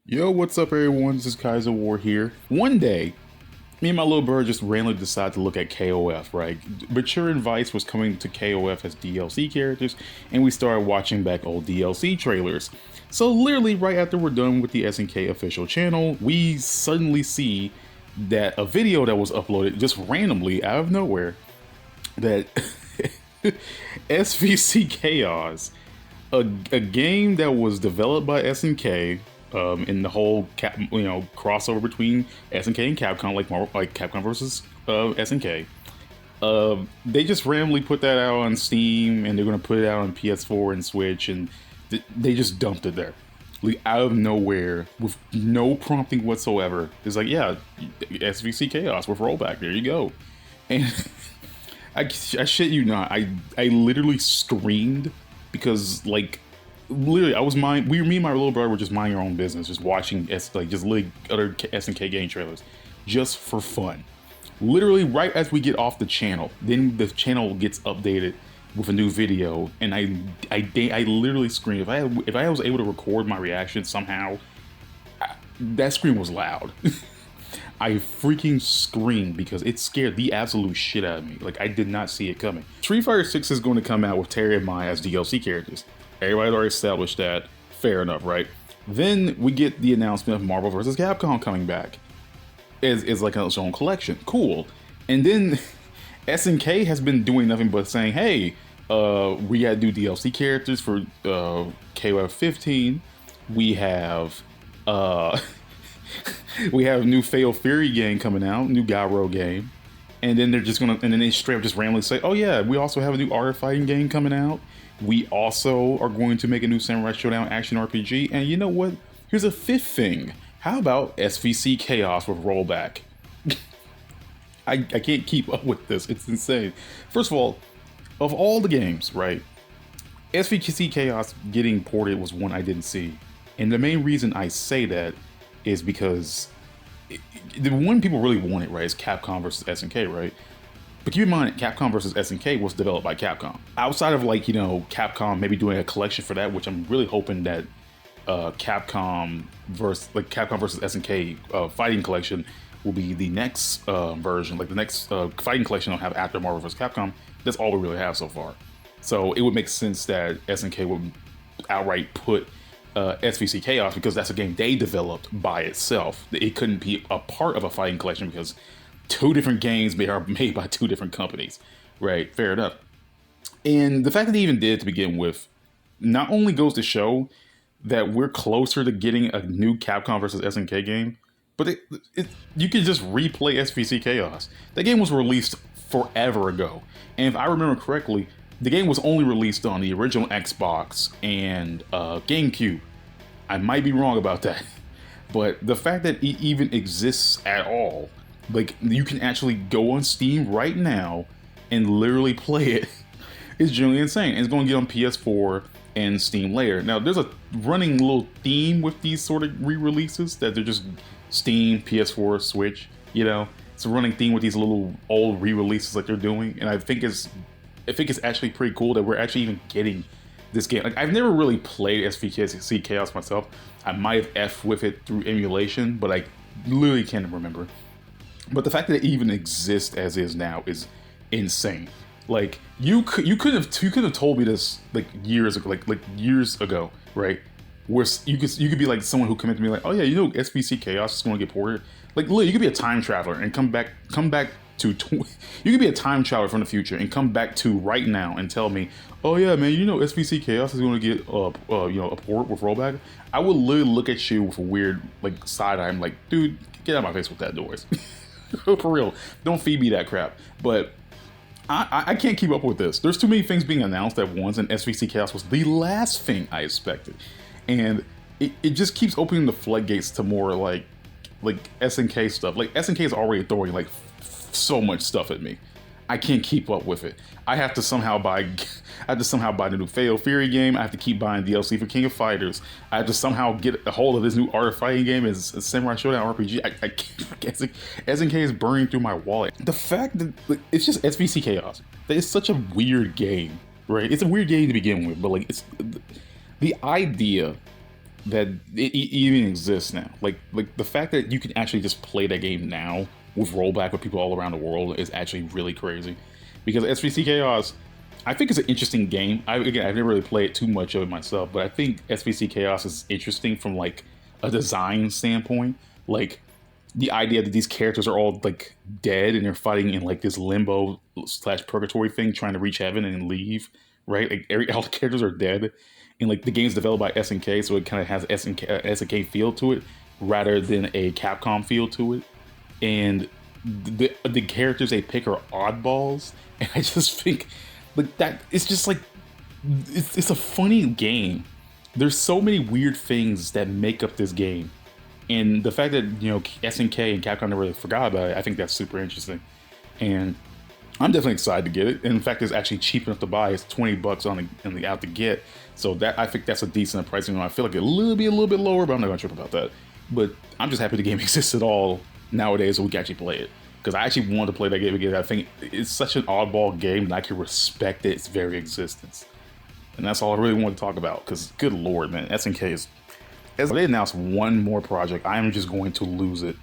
Yo, what's up everyone? This is Kaizouwar here. One day, me and my little bird just randomly decided to look at KOF, right? Mature and Vice was coming to KOF as DLC characters, and we started watching back old DLC trailers. So literally right after we're done with the SNK official channel, we suddenly see that a video that was uploaded just randomly out of nowhere that SVC Chaos, a game that was developed by SNK, in the whole crossover between SNK and Capcom, like Capcom versus SNK. They just randomly put that out on Steam, and they're gonna put it out on PS4 and Switch, and they just dumped it there, like out of nowhere with no prompting whatsoever. It's like, yeah, SVC Chaos with rollback. There you go, and I shit you not, I literally screamed because like literally, me and my little brother were just minding our own business, just watching other SNK game trailers, just for fun. Literally, right as we get off the channel, then the channel gets updated with a new video, and I literally screamed. If I was able to record my reaction somehow, that scream was loud. I freaking screamed because it scared the absolute shit out of me. Like, I did not see it coming. Street Fighter 6 is going to come out with Terry and Mai as DLC characters. Everybody's already established that. Fair enough, right? Then we get the announcement of Marvel vs. Capcom coming back. It's like its own collection. Cool. And then SNK has been doing nothing but saying, hey, we gotta do DLC characters for KOF 15. We have we have a new Fatal Fury game coming out, new Gyro game. And then they straight up just randomly say, oh yeah, we also have a new art fighting game coming out. We also are going to make a new Samurai Showdown action RPG. And you know what? Here's a fifth thing. How about SVC Chaos with rollback? I can't keep up with this. It's insane. First of all the games, right? SVC Chaos getting ported was one I didn't see. And the main reason I say that is because the one people really wanted, right, is Capcom versus SNK, right? But keep in mind, Capcom versus SNK was developed by Capcom. Outside of Capcom maybe doing a collection for that, which I'm really hoping that Capcom versus SNK fighting collection will be the next version, like the next fighting collection I'll have after Marvel vs. Capcom. That's all we really have so far. So it would make sense that SNK would outright put SVC Chaos, because that's a game they developed by itself. It couldn't be a part of a fighting collection because two different games are made by two different companies, right? Fair enough. And the fact that they even did to begin with not only goes to show that we're closer to getting a new Capcom versus SNK game, but you can just replay SVC Chaos. That game was released forever ago, and if I remember correctly, the game was only released on the original Xbox and GameCube. I might be wrong about that, but the fact that it even exists at all, like you can actually go on Steam right now and literally play it, is genuinely insane. And it's going to get on PS4 and Steam later. Now, there's a running little theme with these sort of re-releases that they're just Steam, PS4, Switch. It's a running theme with these little old re-releases that they're doing, and I think it's actually pretty cool that we're actually even getting this game. Like, I've never really played SVC Chaos myself. I might have F'd with it through emulation, but I literally can't remember. But the fact that it even exists as is now is insane. Like, you could have told me this like years ago, like years ago, right? Where you could be like someone who committed to me like, oh yeah, SVC Chaos is going to get ported. Like, literally, you could be a time traveler and come back to you could be a time traveler from the future and come back to right now and tell me, oh yeah, man, SVC Chaos is going to get a port with rollback. I would literally look at you with a weird like side eye. I'm like, dude, get out of my face with that noise. For real, don't feed me that crap. But I can't keep up with this. There's too many things being announced at once, and SVC Chaos was the last thing I expected. And it just keeps opening the floodgates to more like SNK stuff. Like, SNK is already throwing like so much stuff at me. I can't keep up with it. I have to somehow buy the new Fatal Fury game. I have to keep buying DLC for King of Fighters. I have to somehow get a hold of this new art fighting game as a Samurai Showdown RPG. I can't. SNK is burning through my wallet. The fact that it's just SVC Chaos. It's such a weird game, right? It's a weird game to begin with, but like, it's the idea that it even exists now. Like the fact that you can actually just play that game now with rollback with people all around the world is actually really crazy. Because SVC Chaos, I think it's an interesting game. Again, I've never really played too much of it myself, but I think SVC Chaos is interesting from like a design standpoint. Like the idea that these characters are all like dead and they're fighting in like this limbo slash purgatory thing, trying to reach heaven and leave. Right, like all the characters are dead, and like the game's developed by SNK, so it kind of has SNK feel to it rather than a Capcom feel to it. And the characters they pick are oddballs, and I just think like that it's just like it's a funny game. There's so many weird things that make up this game, and the fact that SNK and Capcom never really forgot about it, I think that's super interesting. And I'm definitely excited to get it. And in fact, it's actually cheap enough to buy. It's $20 on the out to get. So that I think that's a decent pricing. I feel like a little bit lower, but I'm not gonna trip about that. But I'm just happy the game exists at all nowadays, so we can actually play it. Because I actually wanted to play that game again. I think it's such an oddball game that I can respect its very existence. And that's all I really want to talk about. Because good lord, man, SNK is. As they announce one more project, I am just going to lose it.